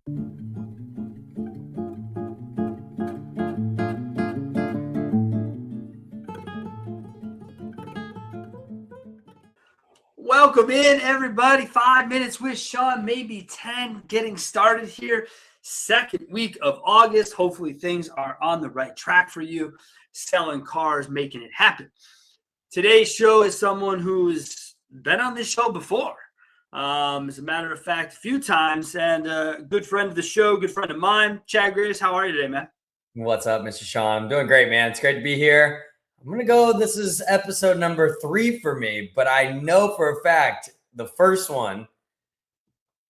Welcome in, everybody. 5 minutes with Sean, maybe 10, getting started here. Second week of August. Hopefully things are on the right track for you. Selling cars, making it happen. Today's show is someone who's been on this show before. As a matter of fact, a few times, and a good friend of the show, good friend of mine, Chad Graves. How are you today, man? What's up, Mr. Sean? I'm doing great, man. It's great to be here. I'm going to go, this is episode number 3 for me, but I know for a fact the first one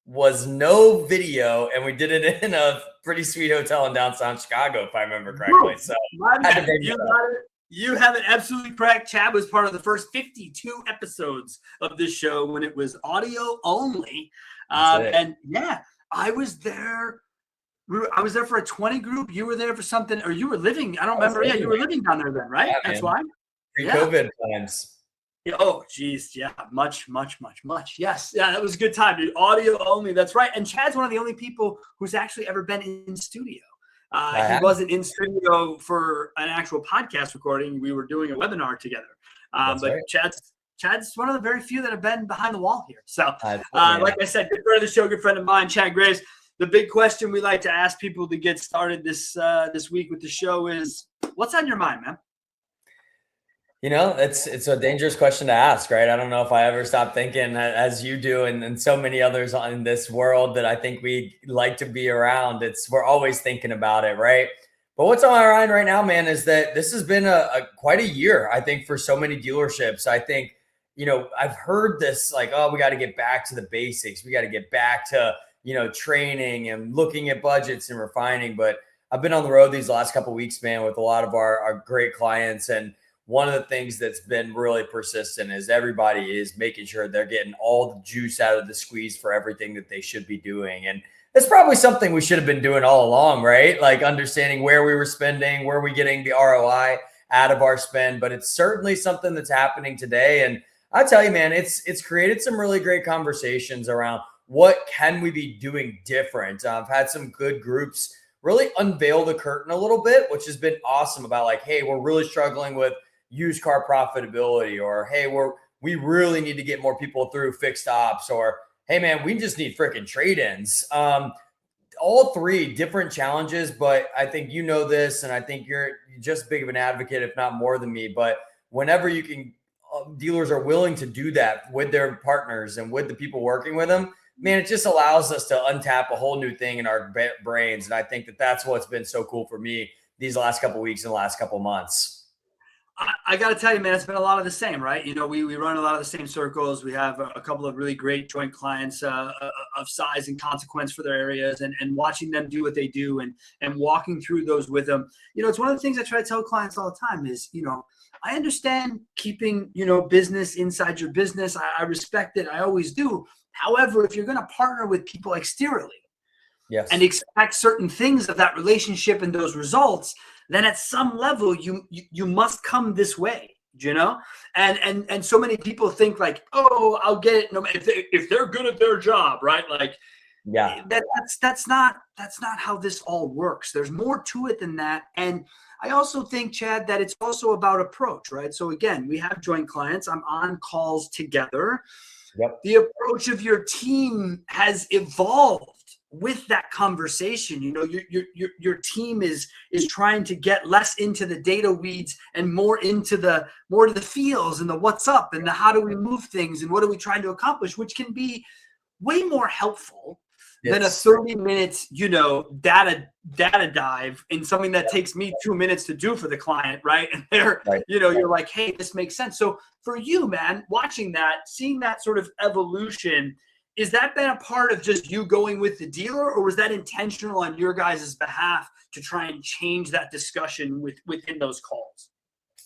was no video, and we did it in a pretty sweet hotel in downtown Chicago, if I remember correctly. So you have it absolutely correct. Chad was part of the first 52 episodes of this show when it was audio only. And yeah, I was there. I was there for a 20 group. You were there for something, or you were living. I don't remember. Yeah, you were living down there then, right? Yeah, that's man. why. Pre-COVID times. Yeah. Oh, geez. Yeah. Much. Yes. Yeah, that was a good time, dude. Audio only. That's right. And Chad's one of the only people who's actually ever been in studio. He wasn't in studio for an actual podcast recording. We were doing a webinar together. But right. Chad's one of the very few that have been behind the wall here. So, like I said, good friend of the show, good friend of mine, Chad Graves. The big question we like to ask people to get started this week with the show is, what's on your mind, man? You know, it's a dangerous question to ask, right? I don't know if I ever stop thinking, as you do, and so many others in this world that I think we like to be around. We're always thinking about it, right? But what's on my mind right now, man, is that this has been quite a year, I think, for so many dealerships. I think, I've heard this like, oh, we got to get back to the basics. We got to get back to training and looking at budgets and refining. But I've been on the road these last couple of weeks, man, with a lot of our great clients. And one of the things that's been really persistent is everybody is making sure they're getting all the juice out of the squeeze for everything that they should be doing. And it's probably something we should have been doing all along, right? Like understanding where we were spending, where we getting the ROI out of our spend. But it's certainly something that's happening today. And I tell you, man, it's created some really great conversations around what can we be doing different. I've had some good groups really unveil the curtain a little bit, which has been awesome, about like, hey, we're really struggling with used car profitability, or hey, we really need to get more people through fixed ops, or hey, man, we just need freaking trade-ins. All three different challenges, but I think you know this, and I think you're just big of an advocate, if not more than me. But whenever you can, dealers are willing to do that with their partners and with the people working with them, man, it just allows us to untap a whole new thing in our brains. And I think that's what's been so cool for me these last couple of weeks and the last couple of months. I got to tell you, man, it's been a lot of the same, right? We run a lot of the same circles. We have a couple of really great joint clients of size and consequence for their areas, and watching them do what they do and walking through those with them. It's one of the things I try to tell clients all the time is, I understand keeping, business inside your business. I respect it. I always do. However, if you're going to partner with people exteriorly, yes, and expect certain things of that relationship and those results, then at some level you must come this way, and so many people think like, oh, I'll get it if they're good at their job, right? Like, yeah, that's not how this all works. There's more to it than that. And I also think, Chad, that it's also about approach, right? So again, we have joint clients. I'm on calls together. Yep. The approach of your team has evolved with that conversation. Your team is trying to get less into the data weeds and more to the feels and the what's up and the how do we move things and what are we trying to accomplish, which can be way more helpful than a 30 minutes, data dive in something that takes me 2 minutes to do for the client, right? And they're, right. You're like, hey, this makes sense. So for you, man, watching that, seeing that sort of evolution, is that been a part of just you going with the dealer, or was that intentional on your guys' behalf to try and change that discussion within those calls?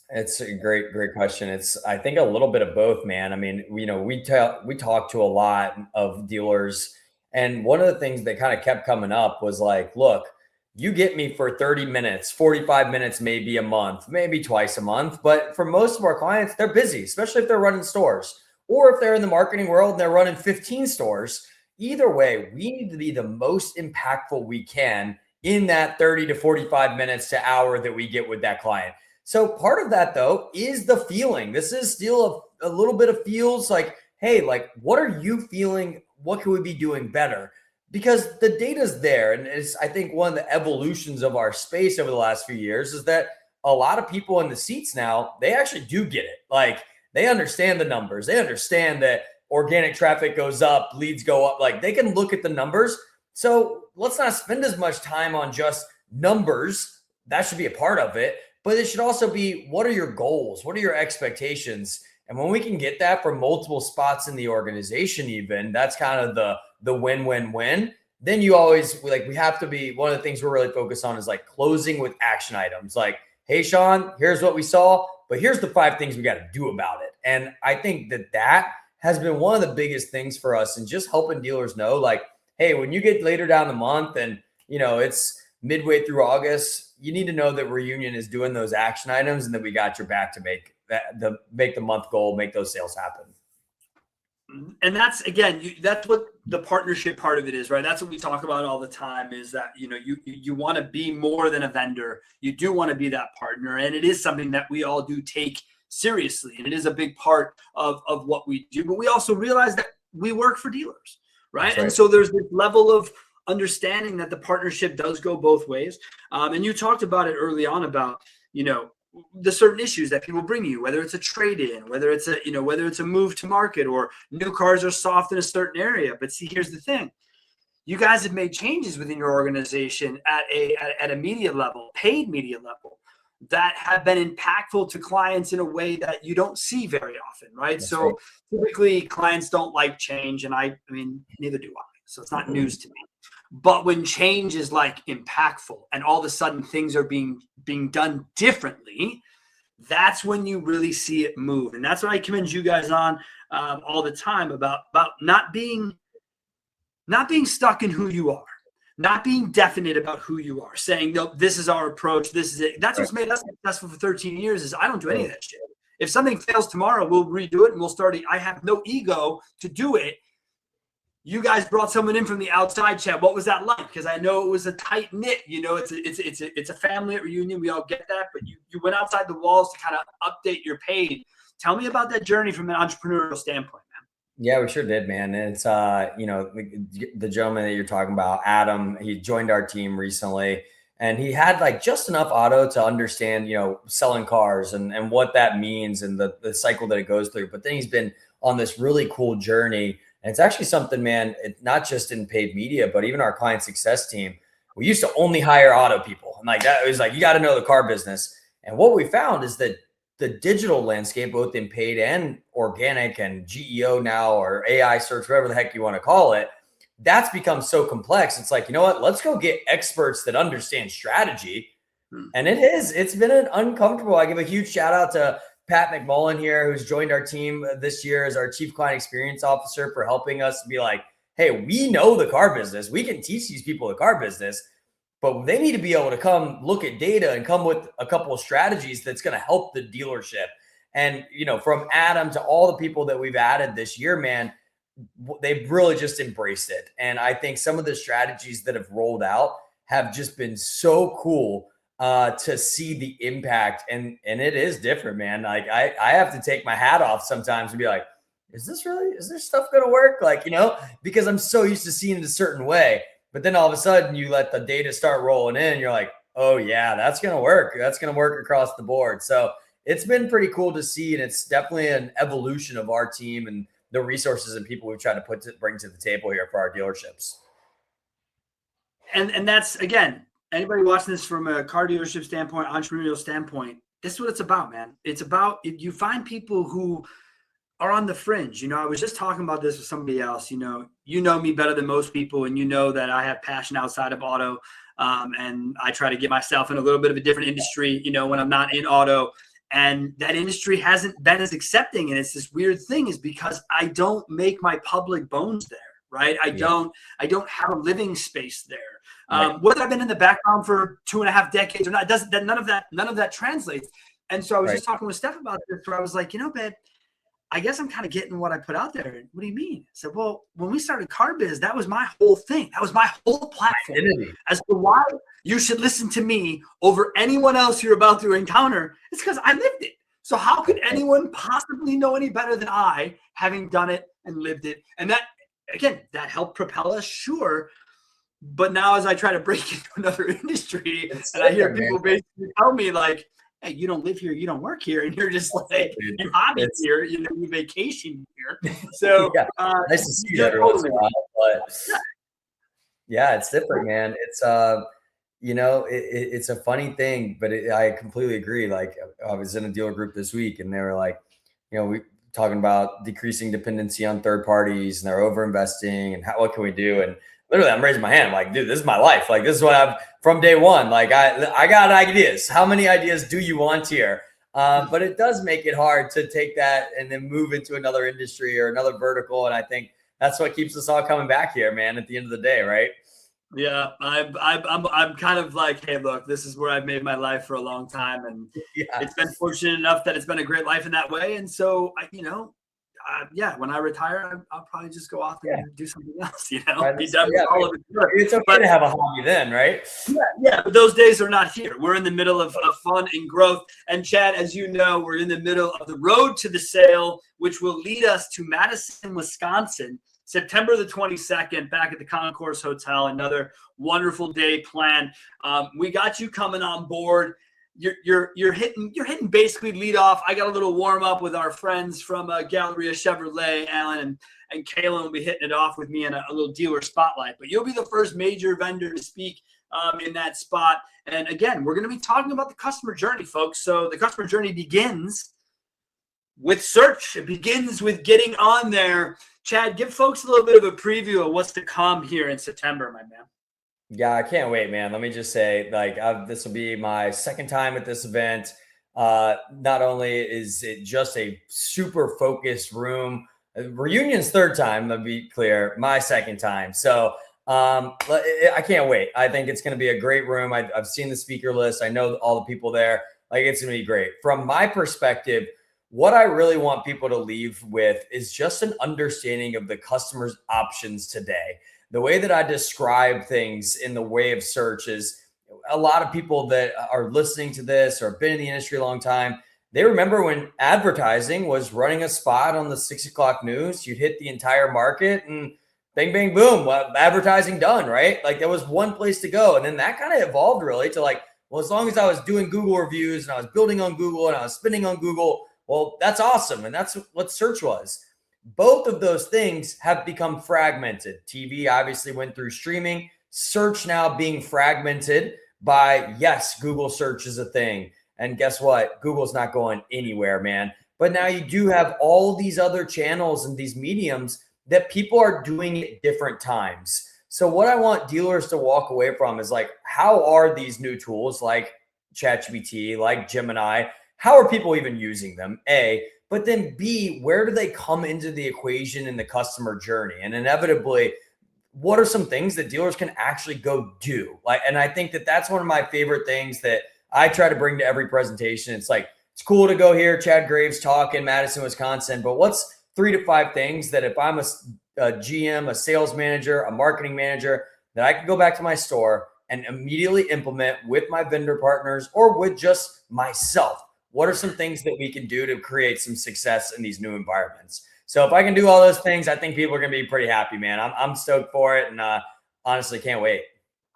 It's a great question. It's, I think, a little bit of both, man. I mean, we talk to a lot of dealers, and one of the things that kind of kept coming up was like, look, you get me for 30 minutes, 45 minutes, maybe a month, maybe twice a month. But for most of our clients, they're busy, especially if they're running stores, or if they're in the marketing world and they're running 15 stores. either way, we need to be the most impactful we can in that 30 to 45 minutes to hour that we get with that client. So part of that though is the feeling. This is still a little bit of feels like, hey, like, what are you feeling? What can we be doing better? Because the data's there. And it's, I think, one of the evolutions of our space over the last few years is that a lot of people in the seats now, they actually do get it. Like, they understand the numbers. They understand that organic traffic goes up, leads go up. Like, they can look at the numbers. So let's not spend as much time on just numbers. That should be a part of it. But it should also be, what are your goals? What are your expectations? And when we can get that from multiple spots in the organization, even, that's kind of the win-win-win. Then you always, like, we have to be, one of the things we're really focused on is like closing with action items. Like, hey, Sean, here's what we saw, but here's the 5 things we got to do about it. And I think that has been one of the biggest things for us, and just helping dealers know, like, hey, when you get later down the month and, you know, it's midway through August, you need to know that Reunion is doing those action items and that we got your back to make the month goal, make those sales happen. And that's, again, that's what the partnership part of it is, right? That's what we talk about all the time, is that, you know, you want to be more than a vendor. You do want to be that partner. And it is something that we all do take seriously. And it is a big part of what we do. But we also realize that we work for dealers, right? And so there's this level of understanding that the partnership does go both ways. And you talked about it early on about, you know, the certain issues that people bring you, whether it's a trade-in, whether it's a move to market, or new cars are soft in a certain area. But see, here's the thing. You guys have made changes within your organization at a media level, paid media level, that have been impactful to clients in a way that you don't see very often, right? That's so right. Typically clients don't like change, and I mean, neither do I. So it's not news to me. But when change is like impactful and all of a sudden things are being done differently, that's when you really see it move. And that's what I commend you guys on all the time, about not being stuck in who you are, not being definite about who you are, saying, no, this is our approach, this is it. That's what's made us successful for 13 years is I don't do any of that shit. If something fails tomorrow, we'll redo it and we'll start it. I have no ego to do it. You guys brought someone in from the outside, Chad. What was that like? Because I know it was a tight knit. You know, it's a family at Reunion. We all get that, but you went outside the walls to kind of update your paid. Tell me about that journey from an entrepreneurial standpoint, man. Yeah, we sure did, man. And it's you know, the gentleman that you're talking about, Adam. He joined our team recently, and he had like just enough auto to understand, you know, selling cars and what that means and the cycle that it goes through. But then he's been on this really cool journey. And it's actually something, man, not just in paid media, but even our client success team. We used to only hire auto people. And like that, it was like, you got to know the car business. And what we found is that the digital landscape, both in paid and organic and GEO now, or AI search, whatever the heck you want to call it, that's become so complex. It's like, you know what, let's go get experts that understand strategy. And it's been an uncomfortable. I give a huge shout out to Pat McMullen here, who's joined our team this year as our Chief Client Experience Officer, for helping us be like, hey, we know the car business. We can teach these people the car business, but they need to be able to come look at data and come with a couple of strategies that's going to help the dealership. And, you know, from Adam to all the people that we've added this year, man, they've really just embraced it. And I think some of the strategies that have rolled out have just been so cool to see the impact. And it is different, man. Like I have to take my hat off sometimes and be like, is this stuff going to work? Like, you know, because I'm so used to seeing it a certain way, but then all of a sudden you let the data start rolling in and you're like, oh yeah, that's going to work. That's going to work across the board. So it's been pretty cool to see. And it's definitely an evolution of our team and the resources and people we've tried to bring to the table here for our dealerships. And that's, again, anybody watching this from a car dealership standpoint, entrepreneurial standpoint, this is what it's about, man. It's about, if you find people who are on the fringe. You know, I was just talking about this with somebody else. You know me better than most people, and you know that I have passion outside of auto, and I try to get myself in a little bit of a different industry, you know, when I'm not in auto. And that industry hasn't been as accepting. And it's this weird thing, is because I don't make my public bones there, right? I don't have a living space there. Whether I've been in the background for 2.5 decades or not, none of that translates. And so I was just talking with Steph about this, where I was like, you know, babe, I guess I'm kind of getting what I put out there. What do you mean? I said, well, when we started Car Biz, that was my whole thing. That was my whole platform as to why you should listen to me over anyone else you're about to encounter. It's because I lived it. So how could anyone possibly know any better than I, having done it and lived it? And that, again, that helped propel us, sure. But now as I try to break into another industry, and I hear people basically tell me like, hey, you don't live here, you don't work here, and you're just like, you hobby here, you vacation here. So nice to see that once in a while, but yeah, it's different, man. It's it's a funny thing, but I completely agree. Like I was in a dealer group this week, and they were like, we talking about decreasing dependency on third parties, and they're over investing, and what can we do? And literally, I'm raising my hand. I'm like, dude, this is my life. Like, this is what I've from day one. Like, I got ideas. How many ideas do you want here? But it does make it hard to take that and then move into another industry or another vertical. And I think that's what keeps us all coming back here, man. At the end of the day, right? Yeah, I'm kind of like, hey, look, this is where I've made my life for a long time, and it's been fortunate enough that it's been a great life in that way. And so, when I retire, I'll probably just go off and do something else. Be done with all of it. It's okay to have a hobby then, right? Yeah, but those days are not here. We're in the middle of fun and growth. And Chad, as you know, we're in the middle of the road to the sale, which will lead us to Madison, Wisconsin, September the 22nd, back at the Concourse Hotel. Another wonderful day planned. We got you coming on board. You're hitting basically lead off. I got a little warm up with our friends from Galleria Chevrolet. Alan and Kalen will be hitting it off with me in a little dealer spotlight. But you'll be the first major vendor to speak in that spot. And again, we're going to be talking about the customer journey, folks. So the customer journey begins with search. It begins with getting on there. Chad, give folks a little bit of a preview of what's to come here in September, my man. Yeah, I can't wait, man. Let me just say, like, this will be my second time at this event. Not only is it just a super focused room, reunion's third time, to be clear, my second time. So I can't wait. I think it's going to be a great room. I've seen the speaker list. I know all the people there. Like, it's going to be great. From my perspective, what I really want people to leave with is just an understanding of the customer's options today. The way that I describe things in the way of search is a lot of people that are listening to this or have been in the industry a long time, they remember when advertising was running a spot on the 6 o'clock news. You'd hit the entire market and bang, bang, boom, advertising done, right? Like there was one place to go. And then that kind of evolved really to like, well, as long as I was doing Google reviews and I was building on Google and I was spending on Google, well, that's awesome. And that's what search was. Both of those things have become fragmented. TV obviously went through streaming. Search now being fragmented by, yes, Google search is a thing. And guess what? Google's not going anywhere, man. But now you do have all these other channels and these mediums that people are doing at different times. So what I want dealers to walk away from is like, how are these new tools like ChatGPT, like Gemini, how are people even using them? A, but then B, where do they come into the equation in the customer journey? And inevitably, what are some things that dealers can actually go do? Like, and I think that that's one of my favorite things that I try to bring to every presentation. It's like, it's cool to go hear Chad Graves talk in Madison, Wisconsin, but what's 3 to 5 things that if I'm a GM, a sales manager, a marketing manager, that I can go back to my store and immediately implement with my vendor partners or with just myself? What are some things that we can do to create some success in these new environments? So if I can do all those things, I think people are going to be pretty happy, man. I'm stoked for it, and honestly can't wait.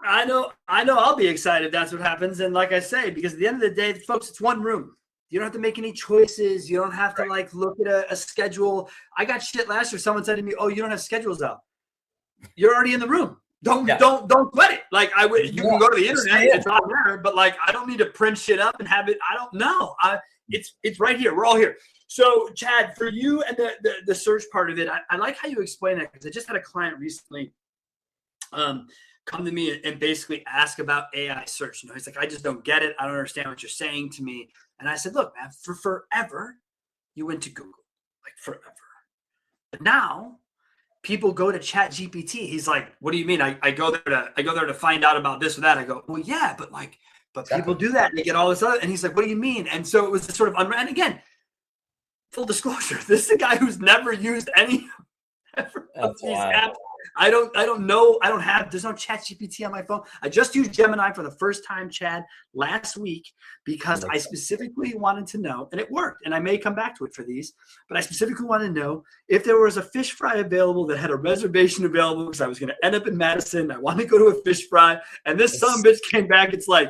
I know I'll be excited if that's what happens. And like I say, because at the end of the day, folks, it's one room. You don't have to make any choices. You don't have to like look at a schedule. I got shit last year. Someone said to me, "Oh, you don't have schedules out. You're already in the room. Don't sweat it. Like you can go to the internet, it's on there, but like I don't need to print shit up and have it. I don't know. It's right here. We're all here. So Chad, for you and the search part of it, I like how you explain that because I just had a client recently come to me and basically ask about AI search. He's like, I just don't get it. I don't understand what you're saying to me. And I said, look, man, for forever, you went to Google, like forever. But now people go to ChatGPT. He's like, what do you mean? I go there to find out about this or that. I go, well, yeah, but people do that and they get all this other. And he's like, what do you mean? And so it was sort of, and again, full disclosure, this is a guy who's never used any of these apps. I don't know. There's no ChatGPT on my phone. I just used Gemini for the first time, Chad, last week, because I specifically wanted to know, and it worked, and I may come back to it for these, but I specifically wanted to know if there was a fish fry available that had a reservation available, because I was going to end up in Madison. I wanted to go to a fish fry, and this son of a bitch came back. It's like,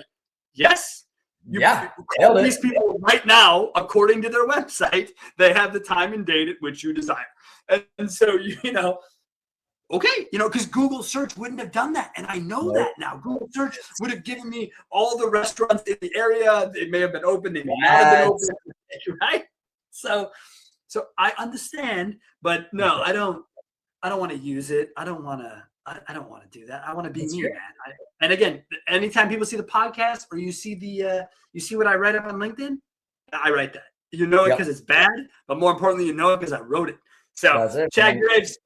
yes. Call these people right now, according to their website. They have the time and date at which you desire. And so, okay, because Google search wouldn't have done that. And I know that now. Google search would have given me all the restaurants in the area. They may have been open. They may not have been open. Right? So I understand, but no, I don't want to use it. I don't want to do that. I want to be me, man. And again, anytime people see the podcast or you see what I write up on LinkedIn, I write that. You know it because it's bad, but more importantly, you know it because I wrote it. So, Chad Graves,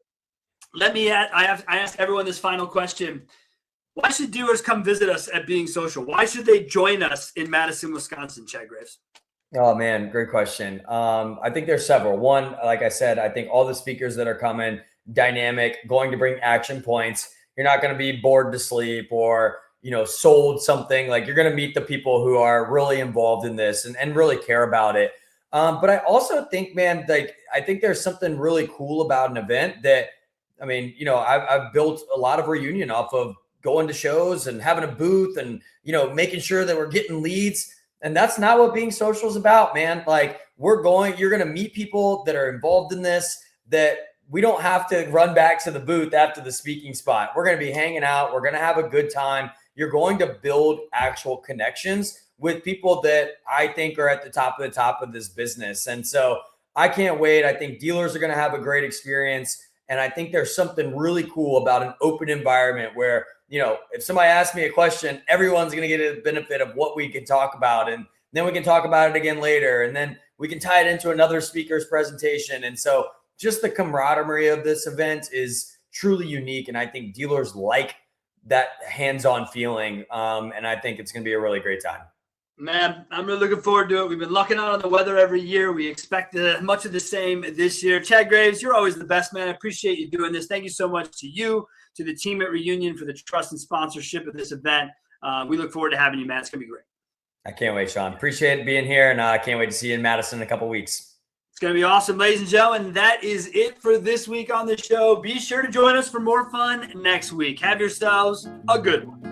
I ask everyone this final question. Why should dealers come visit us at Being Social? Why should they join us in Madison, Wisconsin, Chad Graves? Oh man, great question. I think there's several. One, like I said, I think all the speakers that are coming, dynamic, going to bring action points. You're not going to be bored to sleep or, sold something. Like, you're going to meet the people who are really involved in this and really care about it. But I also think, man, I think there's something really cool about an event that, I've built a lot of reunion off of going to shows and having a booth and, making sure that we're getting leads. And that's not what Being Social is about, man. Like, you're going to meet people that are involved in this, that we don't have to run back to the booth after the speaking spot. We're going to be hanging out. We're going to have a good time. You're going to build actual connections with people that I think are at the top of this business. And so I can't wait. I think dealers are going to have a great experience. And I think there's something really cool about an open environment where, if somebody asks me a question, everyone's going to get a benefit of what we can talk about. And then we can talk about it again later. And then we can tie it into another speaker's presentation. And so just the camaraderie of this event is truly unique. And I think dealers like that hands-on feeling. And I think it's going to be a really great time. Man, I'm really looking forward to it. We've been lucking out on the weather every year. We expect much of the same this year. Chad Graves, you're always the best, man. I appreciate you doing this. Thank you so much to you, to the team at Reunion for the trust and sponsorship of this event. We look forward to having you, man. It's going to be great. I can't wait, Sean. Appreciate being here, and I can't wait to see you in Madison in a couple of weeks. It's going to be awesome, ladies and gentlemen. That is it for this week on the show. Be sure to join us for more fun next week. Have yourselves a good one.